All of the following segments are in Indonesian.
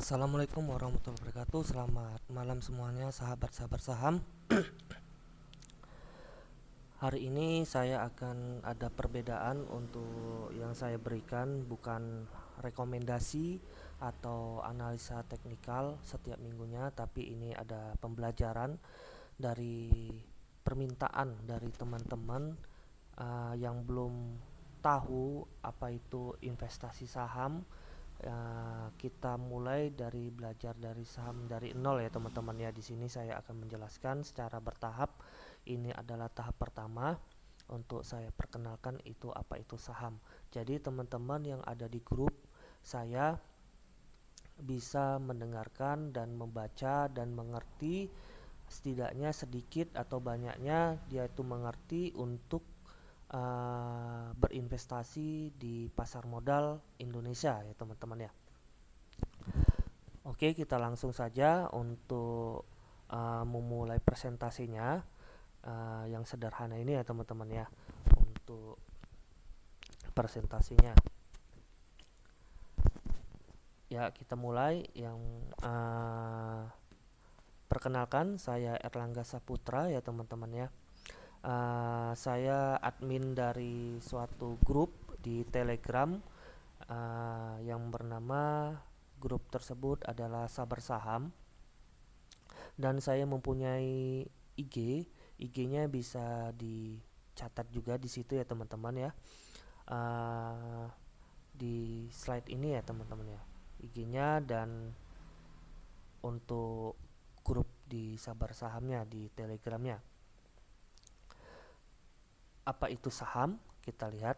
Assalamualaikum warahmatullahi wabarakatuh. Selamat malam semuanya, sahabat-sahabat saham. Hari ini saya akan ada perbedaan untuk yang saya berikan, bukan rekomendasi atau analisa teknikal setiap minggunya, tapi ini ada pembelajaran dari permintaan dari teman-teman yang belum tahu apa itu investasi saham. Kita mulai dari belajar dari saham dari nol ya teman-teman ya. Di sini saya akan menjelaskan secara bertahap. Ini adalah tahap pertama untuk saya perkenalkan itu apa itu saham. Jadi teman-teman yang ada di grup saya bisa mendengarkan dan membaca dan mengerti, setidaknya sedikit atau banyaknya dia itu mengerti untuk berinvestasi di pasar modal Indonesia ya teman-teman ya. Oke, kita langsung saja untuk memulai presentasinya yang sederhana ini ya teman-teman ya. Untuk presentasinya ya, kita mulai. Yang perkenalkan, saya Erlangga Saputra ya teman-teman ya. Saya admin dari suatu grup di Telegram yang bernama grup tersebut adalah Sabar Saham, dan saya mempunyai IG-nya bisa dicatat juga di situ ya teman-teman ya. Di slide ini ya teman-teman ya, IG-nya dan untuk grup di Sabar Sahamnya di Telegramnya. Apa itu saham? Kita lihat.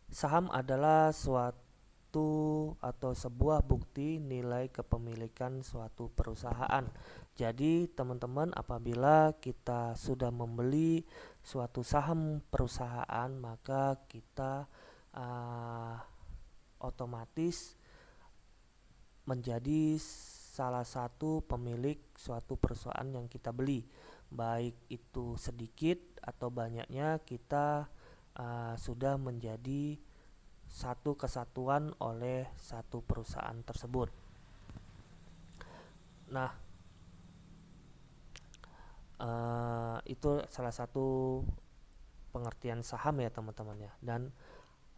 Saham adalah suatu atau sebuah bukti nilai kepemilikan suatu perusahaan. Jadi teman-teman, apabila kita sudah membeli suatu saham perusahaan, maka kita otomatis menjadi salah satu pemilik suatu perusahaan yang kita beli. Baik itu sedikit atau banyaknya, kita sudah menjadi satu kesatuan oleh satu perusahaan tersebut. Nah, itu salah satu pengertian saham ya teman-teman ya. Dan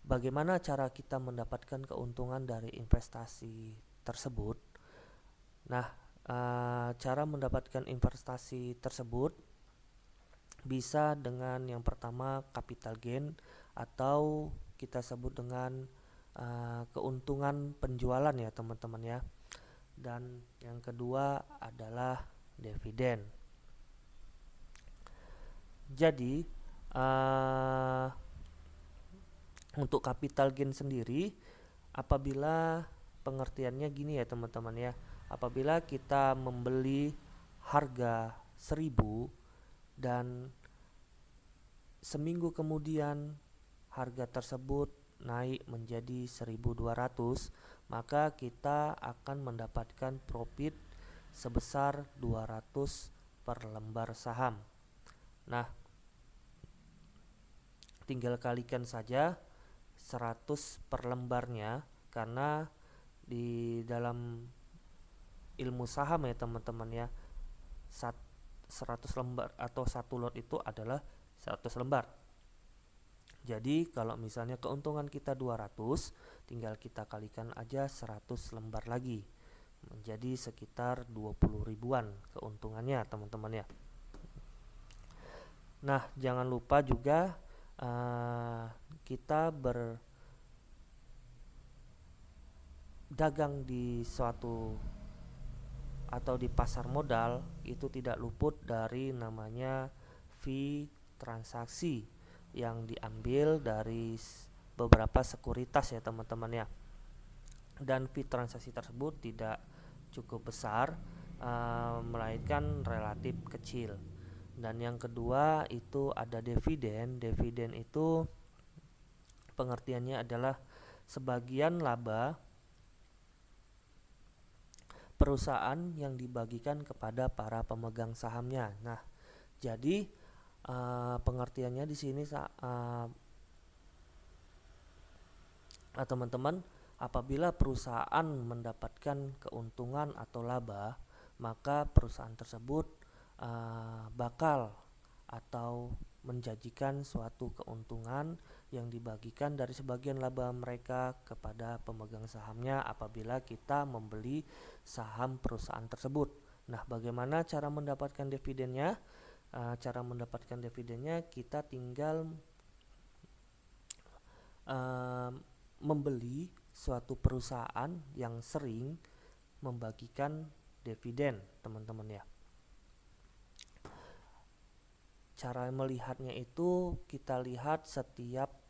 bagaimana cara kita mendapatkan keuntungan dari investasi tersebut? Nah, cara mendapatkan investasi tersebut bisa dengan yang pertama capital gain, atau kita sebut dengan keuntungan penjualan ya teman-teman ya. Dan yang kedua adalah dividen. Jadi untuk capital gain sendiri, apabila pengertiannya gini ya teman-teman ya, apabila kita membeli harga 1000 dan seminggu kemudian harga tersebut naik menjadi 1200, maka kita akan mendapatkan profit sebesar 200 per lembar saham. Nah, tinggal kalikan saja 100 per lembarnya, karena di dalam ilmu saham ya teman-teman ya, 100 lembar atau satu lot itu adalah 100 lembar. Jadi kalau misalnya keuntungan kita 200, tinggal kita kalikan aja 100 lembar lagi, menjadi sekitar 20 ribuan keuntungannya teman-teman ya. Nah, jangan lupa juga kita berdagang di suatu atau di pasar modal itu tidak luput dari namanya fee transaksi yang diambil dari beberapa sekuritas ya teman-teman ya. Dan fee transaksi tersebut tidak cukup besar, melainkan relatif kecil. Dan yang kedua itu ada dividen. Dividen itu pengertiannya adalah sebagian laba perusahaan yang dibagikan kepada para pemegang sahamnya. Nah, jadi pengertiannya di sini teman-teman, Apabila perusahaan mendapatkan keuntungan atau laba, maka perusahaan tersebut bakal atau menjanjikan suatu keuntungan yang dibagikan dari sebagian laba mereka kepada pemegang sahamnya apabila kita membeli saham perusahaan tersebut. Nah, bagaimana cara mendapatkan dividennya? Cara mendapatkan dividennya kita tinggal membeli suatu perusahaan yang sering membagikan dividen, teman-teman ya. Cara melihatnya itu kita lihat setiap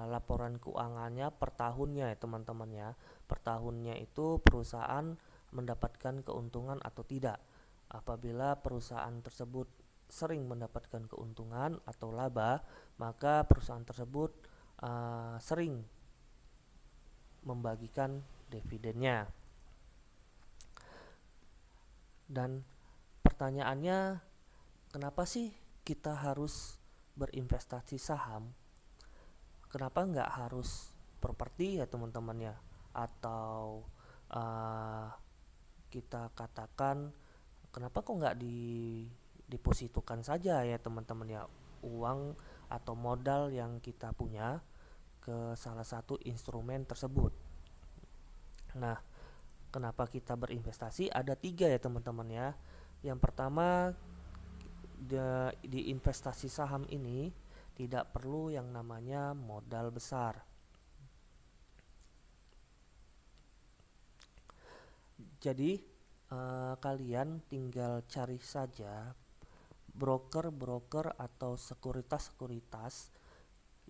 laporan keuangannya per tahunnya ya teman-teman ya. Per tahunnya itu perusahaan mendapatkan keuntungan atau tidak. Apabila perusahaan tersebut sering mendapatkan keuntungan atau laba, maka perusahaan tersebut sering membagikan dividennya. Dan pertanyaannya, kenapa sih kita harus berinvestasi saham? Kenapa nggak harus properti ya teman-teman ya? Atau kita katakan kenapa kok nggak didepositokan saja ya teman-teman ya uang atau modal yang kita punya ke salah satu instrumen tersebut. Nah, kenapa kita berinvestasi? Ada 3 ya teman-teman ya. Yang pertama, di investasi saham ini tidak perlu yang namanya modal besar. Jadi kalian tinggal cari saja broker-broker atau sekuritas-sekuritas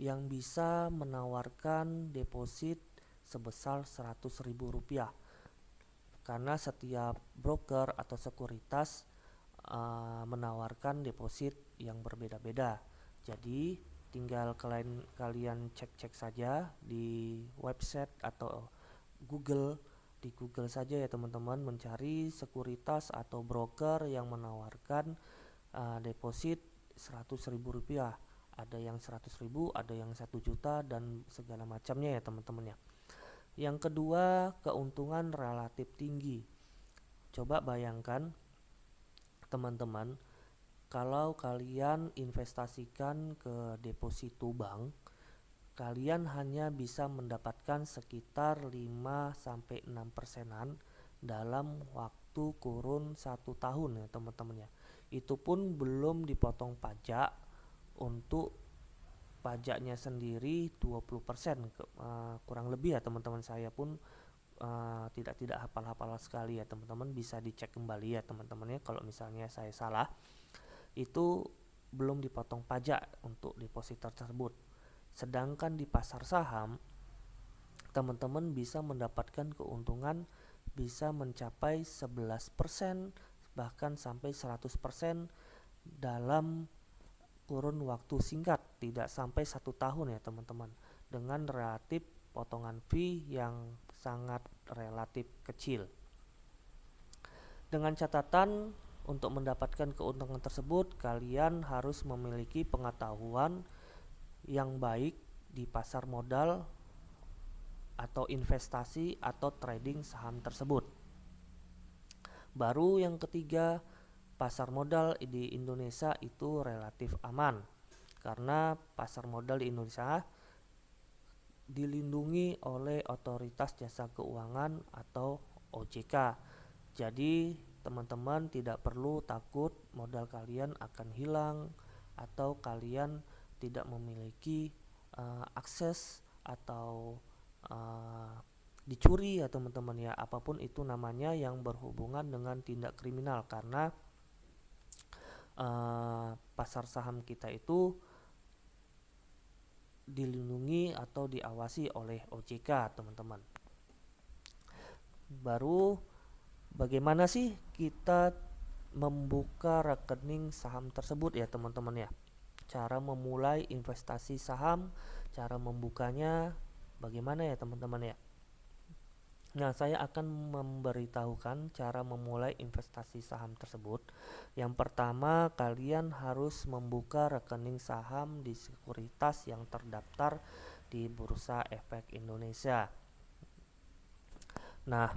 yang bisa menawarkan deposit sebesar Rp100.000, karena setiap broker atau sekuritas menawarkan deposit yang berbeda-beda. Jadi tinggal kalian cek-cek saja di website atau Google. Di Google saja ya teman-teman, mencari sekuritas atau broker yang menawarkan deposit Rp100.000. Ada yang 100.000, ada yang 1 juta dan segala macamnya ya teman-teman ya. Yang kedua, keuntungan relatif tinggi. Coba bayangkan teman-teman, kalau kalian investasikan ke deposito bank, kalian hanya bisa mendapatkan sekitar 5-6% dalam waktu kurun 1 tahun ya teman-teman ya. Itu pun belum dipotong pajak. Untuk pajaknya sendiri 20%, kurang lebih ya teman-teman. Saya pun tidak hafal-hafal sekali ya teman-teman, bisa dicek kembali ya teman-teman ya kalau misalnya saya salah. Itu belum dipotong pajak untuk deposito tersebut. Sedangkan di pasar saham teman-teman bisa mendapatkan keuntungan bisa mencapai 11% bahkan sampai 100% dalam kurun waktu singkat, tidak sampai 1 tahun ya teman-teman, dengan relatif potongan fee yang sangat relatif kecil. Dengan catatan, untuk mendapatkan keuntungan tersebut kalian harus memiliki pengetahuan yang baik di pasar modal atau investasi atau trading saham tersebut. Baru yang ketiga, pasar modal di Indonesia itu relatif aman, karena pasar modal di Indonesia dilindungi oleh Otoritas Jasa Keuangan atau OJK. Jadi teman-teman tidak perlu takut modal kalian akan hilang atau kalian tidak memiliki akses atau dicuri ya teman-teman ya, apapun itu namanya yang berhubungan dengan tindak kriminal, karena pasar saham kita itu dilindungi atau diawasi oleh OJK teman-teman. Baru bagaimana sih kita membuka rekening saham tersebut ya teman-teman ya. Cara memulai investasi saham, cara membukanya bagaimana ya teman-teman ya. Nah, saya akan memberitahukan cara memulai investasi saham tersebut. Yang pertama, kalian harus membuka rekening saham di sekuritas yang terdaftar di Bursa Efek Indonesia. Nah,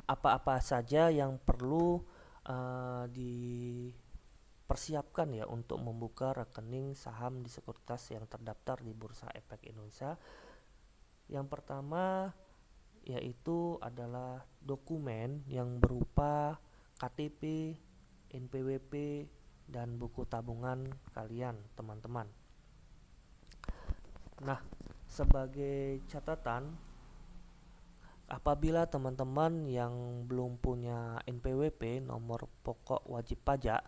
apa-apa saja yang perlu dipersiapkan ya untuk membuka rekening saham di sekuritas yang terdaftar di Bursa Efek Indonesia? Yang pertama yaitu adalah dokumen yang berupa KTP, NPWP, dan buku tabungan kalian, teman-teman. Nah, sebagai catatan, apabila teman-teman yang belum punya NPWP, nomor pokok wajib pajak,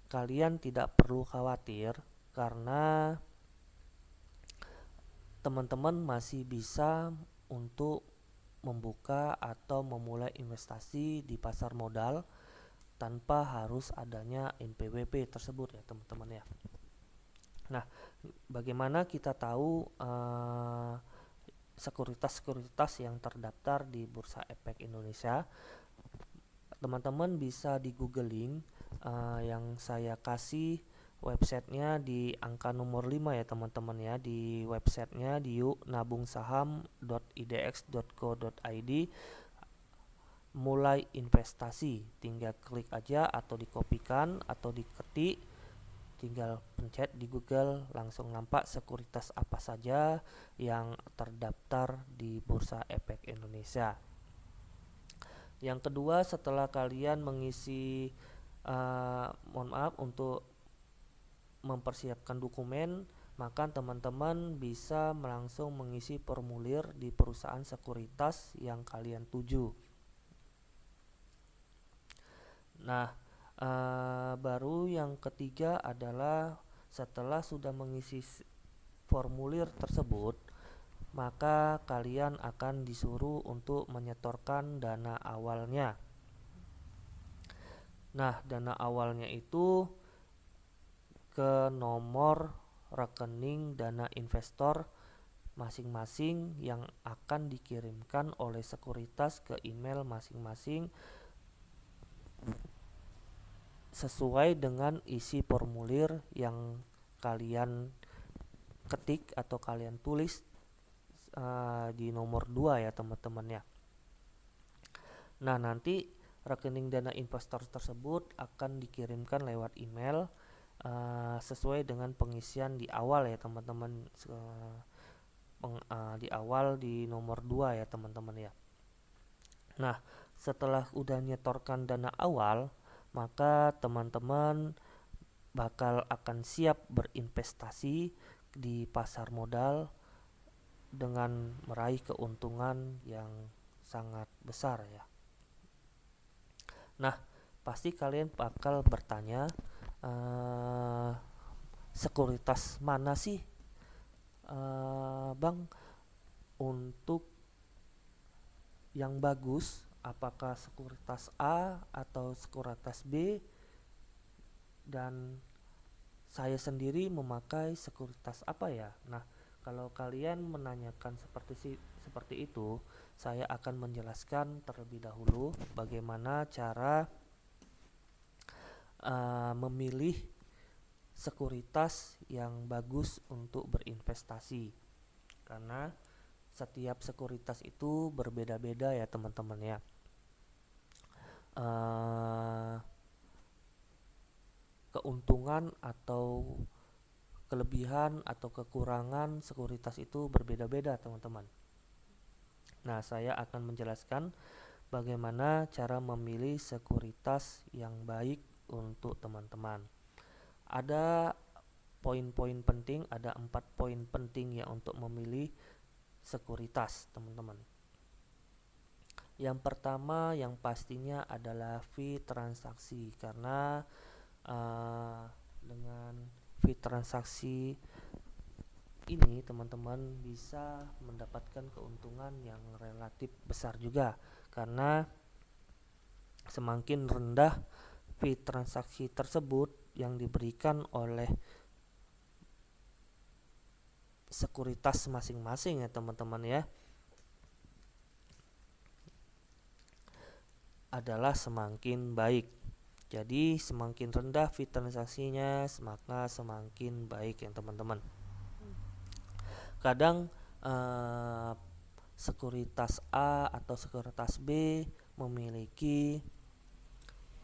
kalian tidak perlu khawatir karena teman-teman masih bisa untuk membuka atau memulai investasi di pasar modal tanpa harus adanya NPWP tersebut ya teman-teman ya. Nah, bagaimana kita tahu sekuritas-sekuritas yang terdaftar di Bursa Efek Indonesia? Teman-teman bisa di googling, yang saya kasih websitenya di angka nomor 5 ya teman-teman ya. Di websitenya di yuknabungsaham.idx.co.id, mulai investasi, tinggal klik aja atau dikopikan atau diketik, tinggal pencet di Google, langsung nampak sekuritas apa saja yang terdaftar di Bursa Efek Indonesia. Yang kedua, setelah kalian mengisi untuk mempersiapkan dokumen, maka teman-teman bisa langsung mengisi formulir di perusahaan sekuritas yang kalian tuju. Nah, baru yang ketiga adalah setelah sudah mengisi formulir tersebut, maka kalian akan disuruh untuk menyetorkan dana awalnya. Nah, dana awalnya itu ke nomor rekening dana investor masing-masing yang akan dikirimkan oleh sekuritas ke email masing-masing sesuai dengan isi formulir yang kalian ketik atau kalian tulis di nomor 2 ya teman-teman ya. Nah, nanti rekening dana investor tersebut akan dikirimkan lewat email sesuai dengan pengisian di awal ya teman-teman, di awal di nomor 2 ya teman-teman ya. Nah, setelah udah nyetorkan dana awal, maka teman-teman bakal akan siap berinvestasi di pasar modal dengan meraih keuntungan yang sangat besar ya. Nah, pasti kalian bakal bertanya, sekuritas mana sih Bang untuk yang bagus? Apakah sekuritas A atau sekuritas B? Dan saya sendiri memakai sekuritas apa ya? Nah, kalau kalian menanyakan seperti itu, saya akan menjelaskan terlebih dahulu bagaimana cara memilih sekuritas yang bagus untuk berinvestasi. Karena setiap sekuritas itu berbeda-beda ya teman-teman ya. Keuntungan atau kelebihan atau kekurangan sekuritas itu berbeda-beda teman-teman. Nah, saya akan menjelaskan bagaimana cara memilih sekuritas yang baik untuk teman-teman. Ada poin-poin penting, ada 4 poin penting ya untuk memilih sekuritas teman-teman. Yang pertama yang pastinya adalah fee transaksi, karena dengan fee transaksi ini teman-teman bisa mendapatkan keuntungan yang relatif besar juga, karena semakin rendah fee transaksi tersebut yang diberikan oleh sekuritas masing-masing ya teman-teman ya, adalah semakin baik. Jadi semakin rendah fee transaksinya, maka semakin baik ya teman-teman. Kadang uh, sekuritas A atau sekuritas B memiliki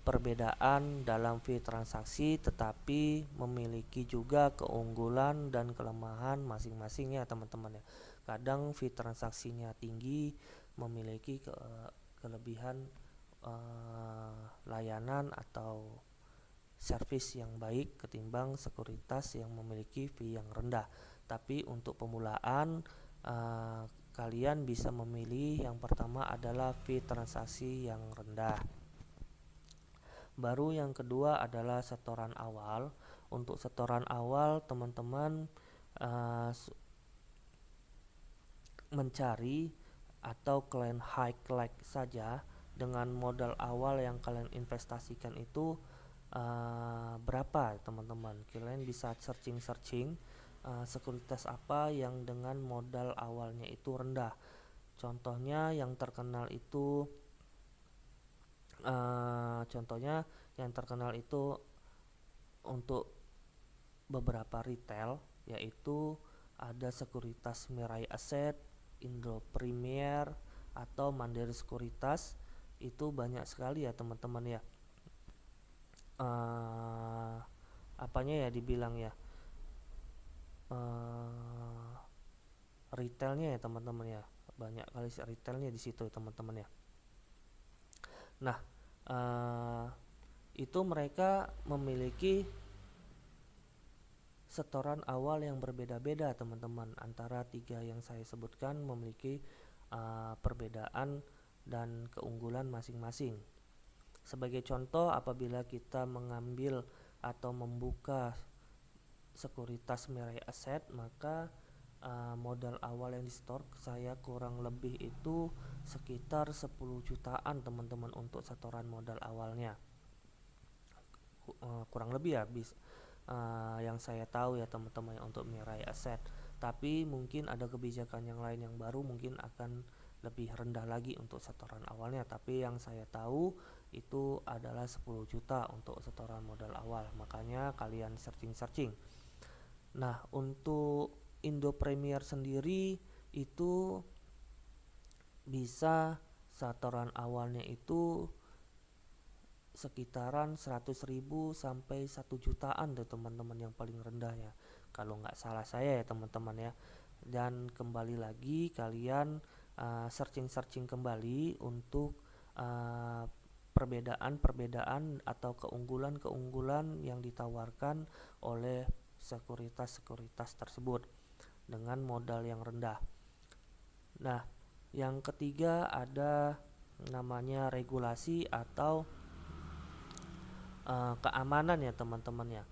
perbedaan dalam fee transaksi, tetapi memiliki juga keunggulan dan kelemahan masing-masing ya teman-teman ya. Kadang fee transaksinya tinggi, memiliki kelebihan layanan atau servis yang baik ketimbang sekuritas yang memiliki fee yang rendah. Tapi untuk pembulaan kalian bisa memilih yang pertama adalah fee transaksi yang rendah. Baru yang kedua adalah setoran awal. Untuk setoran awal teman-teman mencari atau kalian highlight saja dengan modal awal yang kalian investasikan itu berapa teman-teman. Kalian bisa searching sekuritas apa yang dengan modal awalnya itu rendah. Contohnya yang terkenal itu untuk beberapa retail, yaitu ada sekuritas Mirai Asset, Indo Premier, atau Mandiri Sekuritas. Itu banyak sekali ya teman-teman ya, apanya ya dibilang ya, retailnya ya teman-teman ya, banyak kali retailnya di situ teman-teman ya. Nah, itu mereka memiliki setoran awal yang berbeda-beda teman-teman. Antara tiga yang saya sebutkan memiliki perbedaan dan keunggulan masing-masing. Sebagai contoh, apabila kita mengambil atau membuka sekuritas Mirai Asset, maka modal awal yang di-store saya kurang lebih itu sekitar 10 jutaan teman-teman untuk setoran modal awalnya. Kurang lebih ya, yang saya tahu ya teman-teman untuk Mirai Asset. Tapi mungkin ada kebijakan yang lain yang baru, mungkin akan lebih rendah lagi untuk setoran awalnya. Tapi yang saya tahu itu adalah 10 juta untuk setoran modal awal. Makanya kalian searching. Nah, untuk Indo Premier sendiri itu bisa setoran awalnya itu sekitaran 100.000 sampai 1 jutaan tuh teman-teman, yang paling rendah ya, kalau nggak salah saya ya teman-teman ya. Dan kembali lagi kalian searching kembali untuk perbedaan atau keunggulan yang ditawarkan oleh sekuritas tersebut dengan modal yang rendah. Nah, yang ketiga ada namanya regulasi atau keamanan ya teman-teman ya.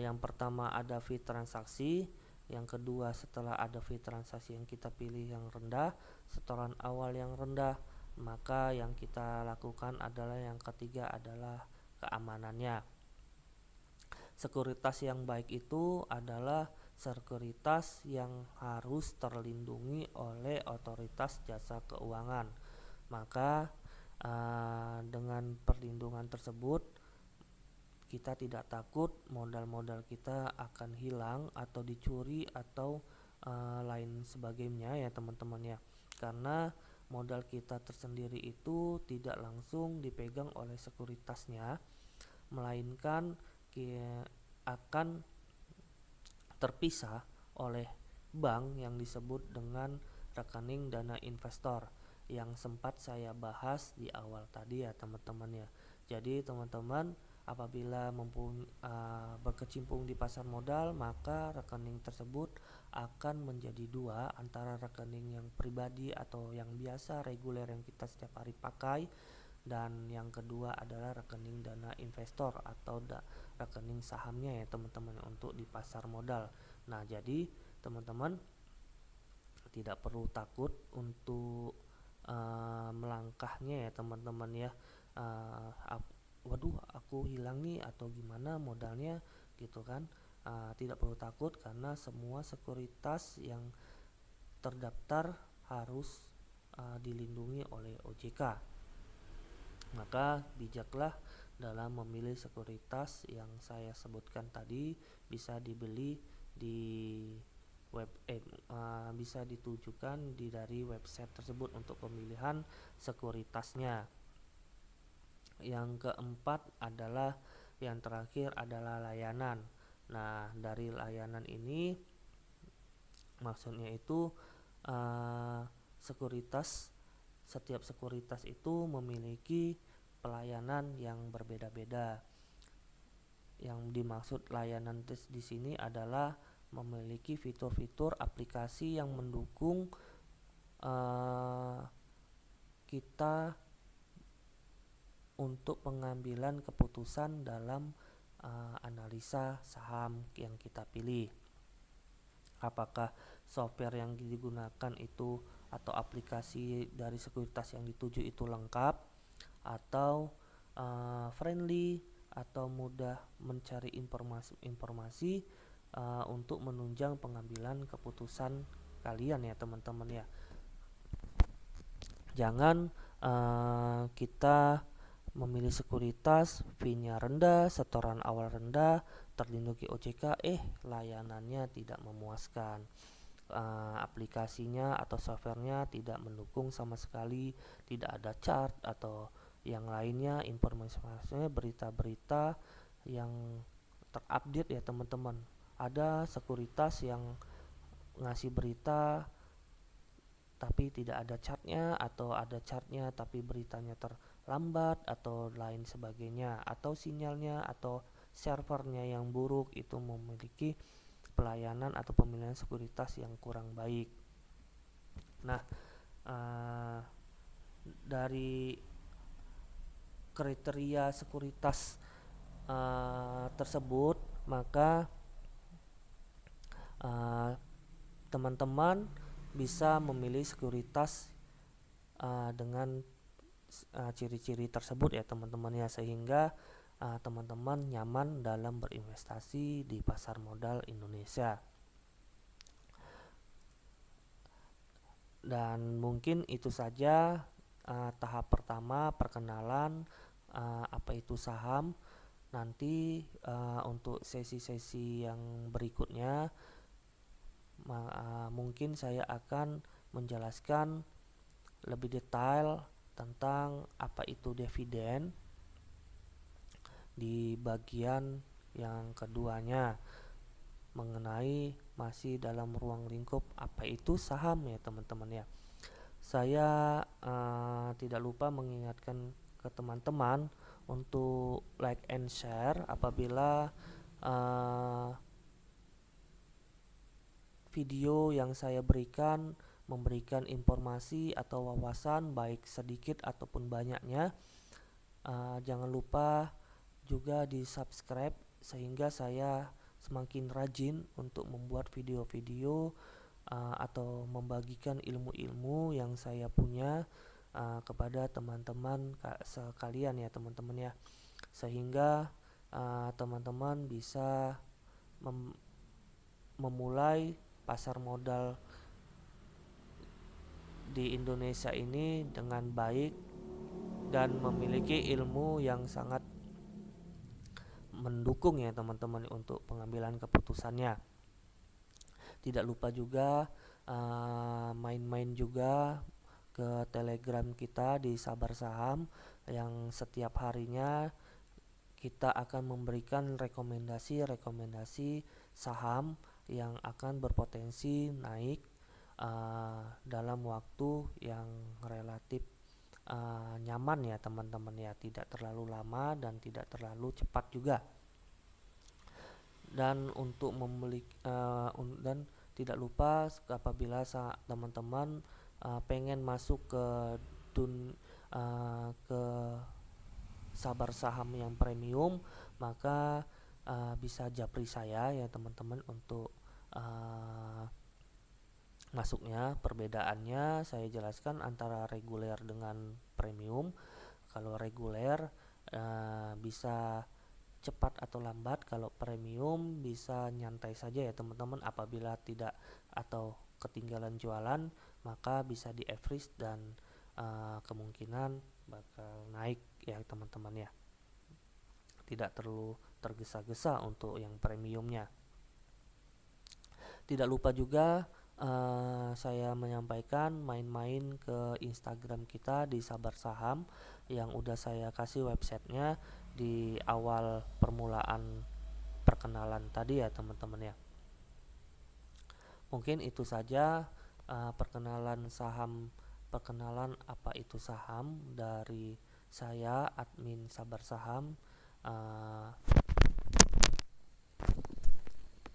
Yang pertama ada fee transaksi, yang kedua setelah ada fee transaksi yang kita pilih yang rendah, setoran awal yang rendah, maka yang kita lakukan adalah yang ketiga adalah keamanannya. Sekuritas yang baik itu adalah sekuritas yang harus terlindungi oleh otoritas jasa keuangan. Maka dengan perlindungan tersebut kita tidak takut modal-modal kita akan hilang atau dicuri atau lain sebagainya ya teman-teman ya. Karena modal kita tersendiri itu tidak langsung dipegang oleh sekuritasnya, melainkan akan terpisah oleh bank yang disebut dengan rekening dana investor yang sempat saya bahas di awal tadi ya teman-teman ya. Jadi teman-teman apabila berkecimpung di pasar modal, maka rekening tersebut akan menjadi dua, antara rekening yang pribadi atau yang biasa reguler yang kita setiap hari pakai, dan yang kedua adalah rekening dana investor atau rekening sahamnya ya teman-teman untuk di pasar modal. Nah, jadi teman-teman tidak perlu takut untuk melangkahnya ya teman-teman ya. Waduh, aku hilang nih atau gimana modalnya gitu kan. Tidak perlu takut karena semua sekuritas yang terdaftar harus dilindungi oleh OJK. Maka bijaklah dalam memilih sekuritas yang saya sebutkan tadi. Bisa dibeli di bisa ditujukan dari website tersebut untuk pemilihan sekuritasnya. Yang keempat adalah yang terakhir adalah layanan. Nah, dari layanan ini maksudnya itu sekuritas setiap sekuritas itu memiliki pelayanan yang berbeda-beda. Yang dimaksud layanan di sini adalah memiliki fitur-fitur aplikasi yang mendukung kita untuk pengambilan keputusan dalam analisa saham yang kita pilih. Apakah software yang digunakan itu atau aplikasi dari sekuritas yang dituju itu lengkap atau friendly atau mudah mencari informasi untuk menunjang pengambilan keputusan kalian ya teman-teman ya. Jangan kita memilih sekuritas fee-nya rendah, setoran awal rendah, terlindungi OJK, layanannya tidak memuaskan, aplikasinya atau softwarenya tidak mendukung sama sekali, tidak ada chart atau yang lainnya, informasinya berita-berita yang terupdate ya teman-teman. Ada sekuritas yang ngasih berita tapi tidak ada chartnya, atau ada chartnya tapi beritanya terlambat atau lain sebagainya, atau sinyalnya atau servernya yang buruk, itu memiliki pelayanan atau pemilihan sekuritas yang kurang baik. Nah, dari kriteria sekuritas tersebut, maka teman-teman bisa memilih sekuritas dengan ciri-ciri tersebut ya teman-teman ya, sehingga teman-teman nyaman dalam berinvestasi di pasar modal Indonesia. Dan mungkin itu saja tahap pertama, perkenalan apa itu saham. Nanti untuk sesi-sesi yang berikutnya mungkin saya akan menjelaskan lebih detail tentang apa itu dividen di bagian yang keduanya, mengenai masih dalam ruang lingkup apa itu saham ya teman-teman ya. Saya tidak lupa mengingatkan ke teman-teman untuk like and share apabila video yang saya berikan memberikan informasi atau wawasan baik sedikit ataupun banyaknya. Jangan lupa juga di subscribe sehingga saya semakin rajin untuk membuat video-video atau membagikan ilmu-ilmu yang saya punya kepada teman-teman sekalian ya teman-teman ya, sehingga teman-teman bisa memulai pasar modal di Indonesia ini dengan baik dan memiliki ilmu yang sangat mendukung ya teman-teman untuk pengambilan keputusannya. Tidak lupa juga main-main juga ke Telegram kita di Sabar Saham, yang setiap harinya kita akan memberikan rekomendasi saham yang akan berpotensi naik dalam waktu yang relatif nyaman ya teman-teman ya, tidak terlalu lama dan tidak terlalu cepat juga. Dan untuk memiliki dan tidak lupa apabila teman-teman pengen masuk ke ke Sabar Saham yang premium, maka bisa japri saya ya teman-teman untuk masuknya. Perbedaannya saya jelaskan antara reguler dengan premium. Kalau reguler bisa cepat atau lambat, kalau premium bisa nyantai saja ya teman-teman. Apabila tidak atau ketinggalan jualan, maka bisa di average dan kemungkinan bakal naik ya teman-teman ya. Tidak terlalu tergesa-gesa untuk yang premiumnya. Tidak lupa juga saya menyampaikan main-main ke Instagram kita di Sabar Saham yang udah saya kasih websitenya di awal permulaan perkenalan tadi ya teman-teman ya. Mungkin itu saja perkenalan apa itu saham dari saya admin Sabar Saham.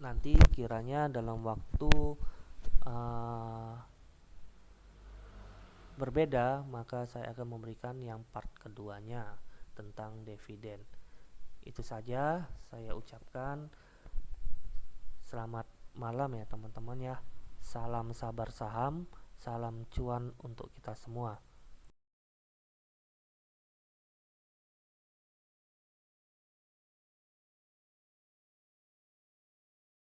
Nanti kiranya dalam waktu berbeda maka saya akan memberikan yang part keduanya tentang dividen. Itu saja saya ucapkan. Selamat malam ya teman-teman ya. Salam sabar saham, salam cuan untuk kita semua.